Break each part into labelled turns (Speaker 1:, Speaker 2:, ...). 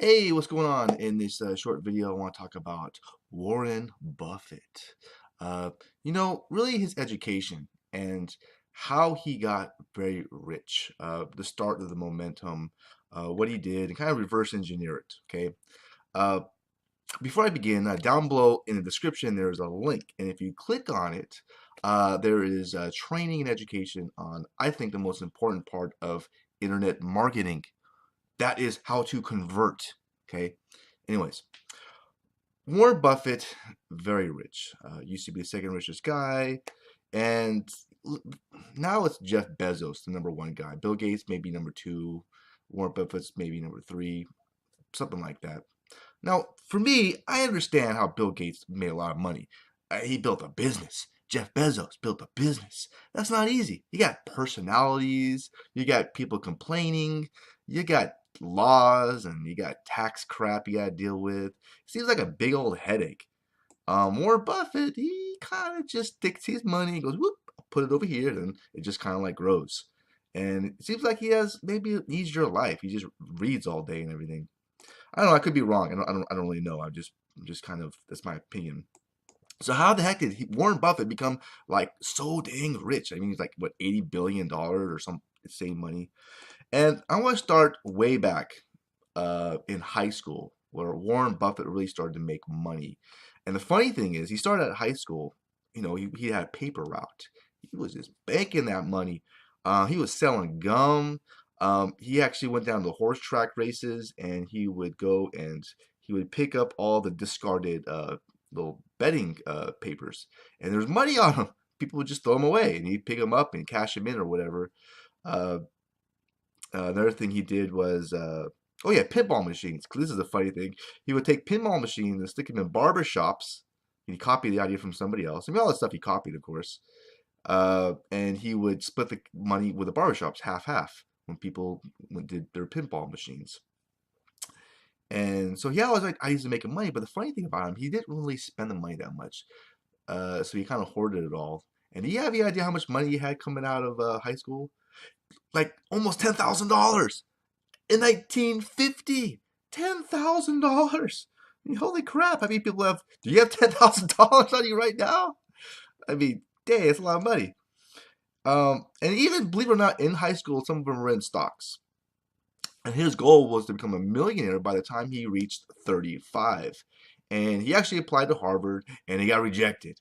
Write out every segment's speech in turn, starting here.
Speaker 1: Hey, what's going on? In this short video, I want to talk about Warren Buffett. Uh, really his education and how he got very rich, the start of the momentum, what he did, and kind of reverse engineer it. Okay. Uh, Before I begin, down below in the description, there's a link. And if you click on it, there is training and education on, I think, the most important part of internet marketing. That is how to convert. Okay. Anyways, Warren Buffett, very rich. Used to be the second richest guy, and now it's Jeff Bezos, the number one guy. Bill Gates maybe number two. Warren Buffett's maybe number three, something like that. Now, for me, I understand how Bill Gates made a lot of money. He built a business. Jeff Bezos built a business. That's not easy. You got personalities, you got people complaining, you got laws, and you got tax crap you got to deal with. Seems like a big old headache. Warren Buffett, he kind of just takes his money and goes, whoop, I'll put it over here, and it just kind of like grows. And it seems like he has maybe an easier life. He just reads all day and everything. I don't know. I could be wrong. I don't really know. I'm just kind of, that's my opinion. So how the heck did Warren Buffett become like so dang rich? I mean, he's like what, $80 billion or some insane money. And I want to start way back in high school, where Warren Buffett really started to make money. And the funny thing is, he started at high school. He had a paper route. He was just banking that money. He was selling gum. He actually went down to horse track races, and he would go and he would pick up all the discarded little betting papers, and there's money on them. People would just throw them away, and he'd pick them up and cash them in or whatever. Uh, Another thing he did was, oh yeah, pinball machines. 'Cause this is a funny thing. He would take pinball machines and stick them in barbershops. He copied the idea from somebody else. I mean, all the stuff he copied, of course. And he would split the money with the barbershops, half-half, when people did their pinball machines. And so he always like, I used to make money, but the funny thing about him, he didn't really spend the money that much. So he kind of hoarded it all. And do you have any idea how much money he had coming out of high school? Like almost $10,000 in 1950. $10,000. I mean, holy crap! How many people have? Do you have $10,000 on you right now? I mean, dang, it's a lot of money. And even believe it or not, in high school, some of them were in stocks. And his goal was to become a millionaire by the time he reached 35. And he actually applied to Harvard, and he got rejected.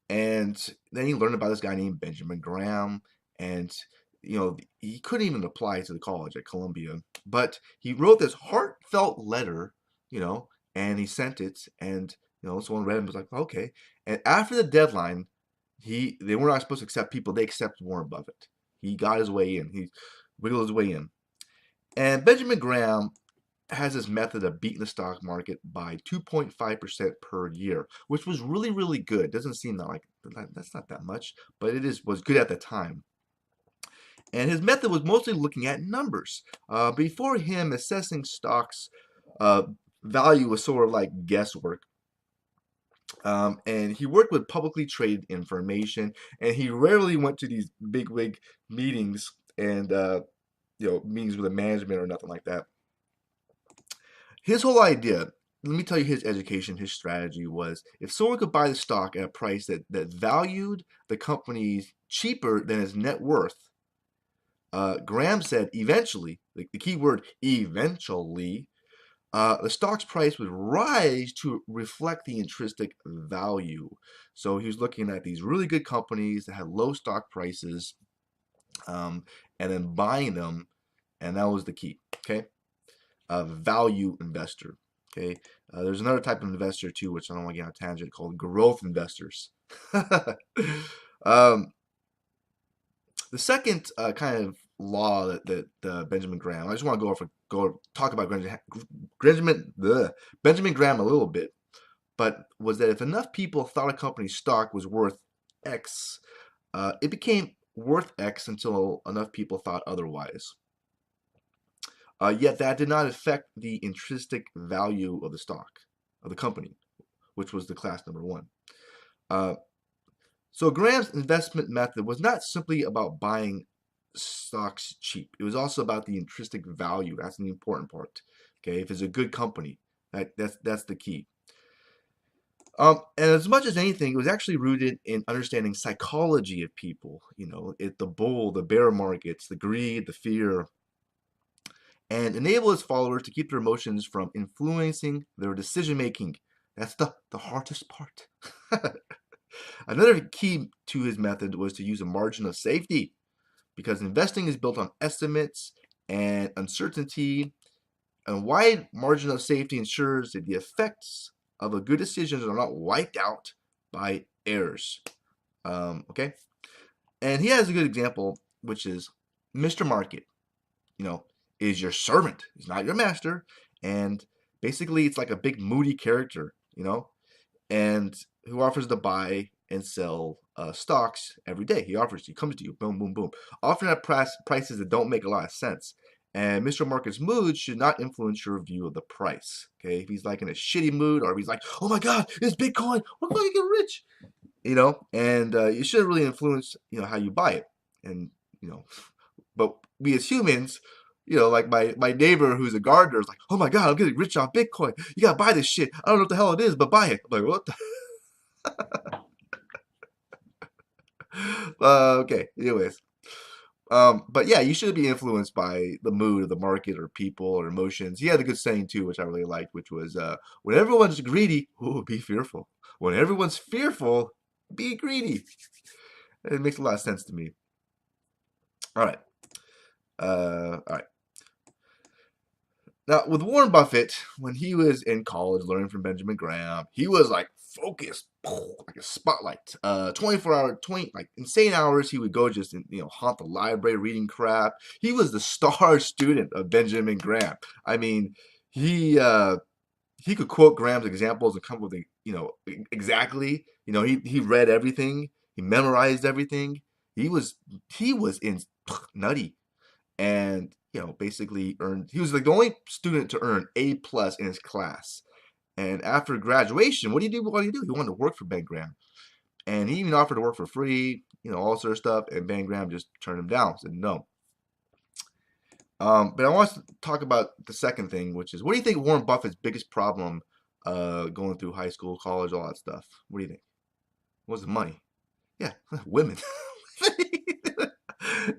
Speaker 1: And then he learned about this guy named Benjamin Graham, and he couldn't even apply to the college at Columbia, but he wrote this heartfelt letter, and he sent it, and someone read it and was like, okay. And after the deadline, they were not supposed to accept people. They accepted Warren Buffett. He got his way in. He wiggled his way in. And Benjamin Graham has this method of beating the stock market by 2.5% per year, which was really, really good. Doesn't seem like that's not that much, but was good at the time. And his method was mostly looking at numbers. Before him, assessing stocks value was sort of like guesswork. And he worked with publicly traded information, and he rarely went to these bigwig meetings and meetings with the management or nothing like that. His whole idea, let me tell you his education, his strategy was, if someone could buy the stock at a price that valued the company cheaper than its net worth, Graham said eventually, like the key word eventually, the stock's price would rise to reflect the intrinsic value. So he was looking at these really good companies that had low stock prices, and then buying them, and that was the key. Okay, a value investor. Okay, there's another type of investor too, which I don't want to get on a tangent, called growth investors. The second kind of law that Benjamin Graham, I just want to talk about Benjamin Graham a little bit, but was that if enough people thought a company's stock was worth X, it became worth X until enough people thought otherwise. Yet that did not affect the intrinsic value of the stock, of the company, which was the class number one. So Graham's investment method was not simply about buying stocks cheap. It was also about the intrinsic value. That's the important part. Okay, if it's a good company, that's the key. And as much as anything, it was actually rooted in understanding psychology of people. The bull, the bear markets, the greed, the fear, and enable his followers to keep their emotions from influencing their decision making. That's the hardest part. Another key to his method was to use a margin of safety, because investing is built on estimates and uncertainty. A wide margin of safety ensures that the effects of a good decision are not wiped out by errors. Okay? And he has a good example, which is Mr. Market, is your servant. He's not your master. And basically, it's like a big moody character, and who offers to buy and sell stocks every day. He comes to you, boom, boom, boom, often at prices that don't make a lot of sense. And Mr. Market's mood should not influence your view of the price. Okay, if he's like in a shitty mood, or if he's like, "Oh my God, it's Bitcoin, we're going to get rich," and it shouldn't really influence how you buy it. And but we as humans, like my neighbor who's a gardener is like, "Oh my God, I'm getting rich on Bitcoin. You gotta buy this shit. I don't know what the hell it is, but buy it." I'm like, "What the?" Okay. Anyways, but yeah, you shouldn't be influenced by the mood of the market or people or emotions. He had a good saying too, which I really liked, which was, "When everyone's greedy, ooh, be fearful. When everyone's fearful, be greedy." It makes a lot of sense to me. All right. All right. Now, with Warren Buffett, when he was in college learning from Benjamin Graham, he was like focused, like a spotlight. 24-hour, 20 like insane hours. He would go just haunt the library reading crap. He was the star student of Benjamin Graham. I mean, he could quote Graham's examples and come up with exactly. He read everything. He memorized everything. He was in nutty. And basically earned. He was like the only student to earn A+ in his class. And after graduation, what do you do? What do you do? He wanted to work for Ben Graham, and he even offered to work for free, all sort of stuff. And Ben Graham just turned him down, said no. But I want to talk about the second thing, which is, what do you think Warren Buffett's biggest problem going through high school, college, all that stuff? What do you think? What was the money? Yeah, women.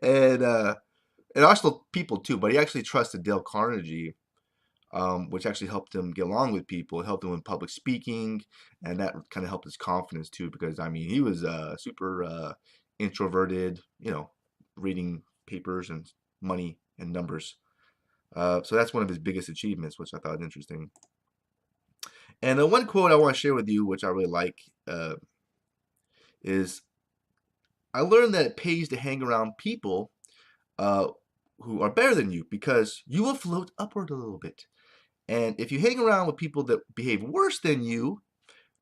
Speaker 1: and also people too. But he actually trusted Dale Carnegie, which actually helped him get along with people. It helped him in public speaking, and that kind of helped his confidence too. Because I mean, he was super introverted, reading papers and money and numbers. So that's one of his biggest achievements, which I thought was interesting. And the one quote I want to share with you, which I really like, is, "I learned that it pays to hang around people uh, who are better than you, because you will float upward a little bit. And if you hang around with people that behave worse than you,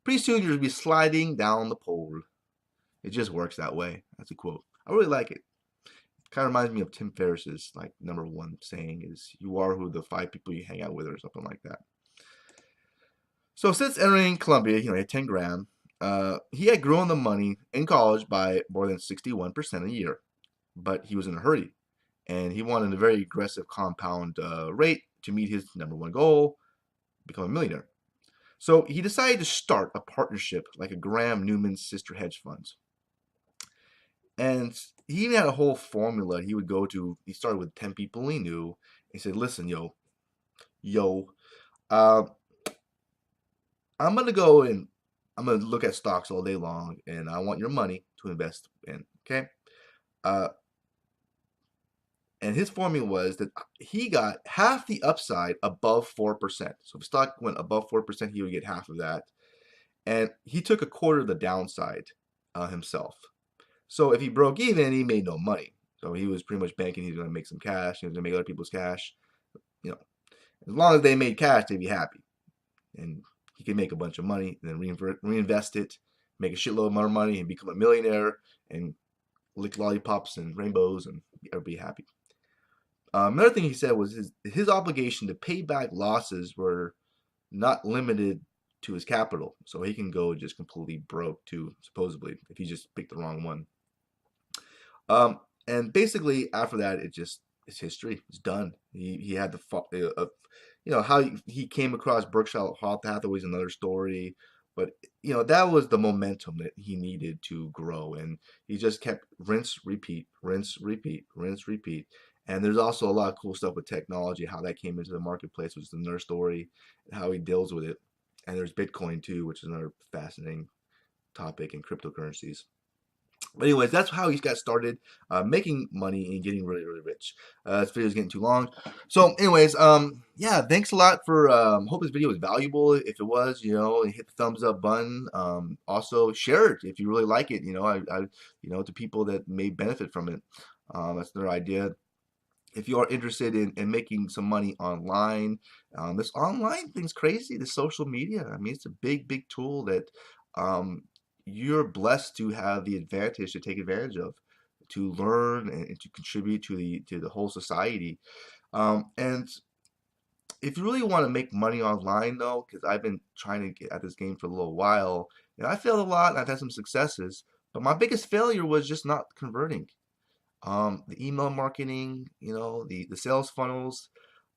Speaker 1: pretty soon you'll be sliding down the pole." It just works that way. That's a quote. I really like it. Kind of reminds me of Tim Ferriss's like #1 saying is, "You are who the 5 people you hang out with," or something like that. So since entering Columbia, he had 10 grand. He had grown the money in college by more than 61% a year, but he was in a hurry, and he wanted a very aggressive compound rate to meet his #1 goal, become a millionaire. So he decided to start a partnership like a Graham Newman sister hedge funds. And he even had a whole formula he would go to. He started with 10 people he knew. He said, "Listen, yo, uh, I'm going to go and I'm going to look at stocks all day long, and I want your money to invest in, okay?" Uh, and his formula was that he got half the upside above 4%. So if stock went above 4%, he would get half of that. And he took a quarter of the downside himself. So if he broke even, he made no money. So he was pretty much banking he's going to make some cash. He was going to make other people's cash. As long as they made cash, they'd be happy. And he could make a bunch of money and then reinvest it, make a shitload more money, and become a millionaire and lick lollipops and rainbows and everybody happy. Another thing he said was his obligation to pay back losses were not limited to his capital. So he can go just completely broke too, supposedly, if he just picked the wrong one. And basically after that, it's history. It's done. He had the how he came across Berkshire Hathaway is another story, but that was the momentum that he needed to grow, and he just kept rinse, repeat, rinse, repeat, rinse, repeat. And there's also a lot of cool stuff with technology, how that came into the marketplace, which is another story, and how he deals with it. And there's Bitcoin too, which is another fascinating topic in cryptocurrencies. But anyways, that's how he got started making money and getting really, really rich. This video is getting too long. So anyways, yeah, thanks a lot for, hope this video was valuable. If it was, hit the thumbs up button. Also share it if you really like it, to people that may benefit from it. That's their idea. If you are interested in making some money online, this online thing's crazy. The social media, I mean, it's a big, big tool that um, you're blessed to have the advantage to take advantage of, to learn and to contribute to the whole society. And if you really want to make money online, though, because I've been trying to get at this game for a little while, I failed a lot and I've had some successes, but my biggest failure was just not converting. The email marketing, the sales funnels,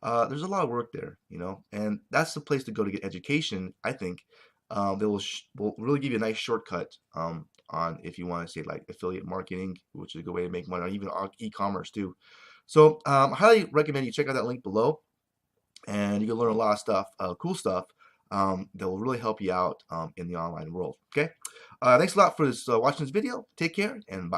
Speaker 1: there's a lot of work there, and that's the place to go to get education, I think. They will really give you a nice shortcut on if you want to say like affiliate marketing, which is a good way to make money, or even e-commerce too. So I highly recommend you check out that link below, and you can learn a lot of stuff, cool stuff, that will really help you out in the online world. Okay, thanks a lot for watching this video. Take care, and bye.